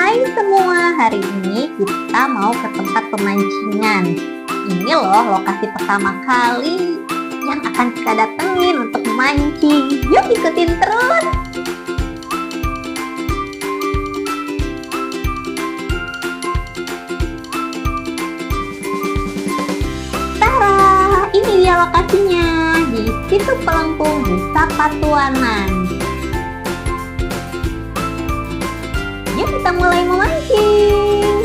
Hai semua, hari ini kita mau ke tempat pemancingan. Ini loh lokasi pertama kali yang akan kita datengin untuk memancing. Yuk ikutin terus. Tara, ini dia lokasinya. Di situ Pelengkung, Desa Patuanan. Yuk kita mulai memancing.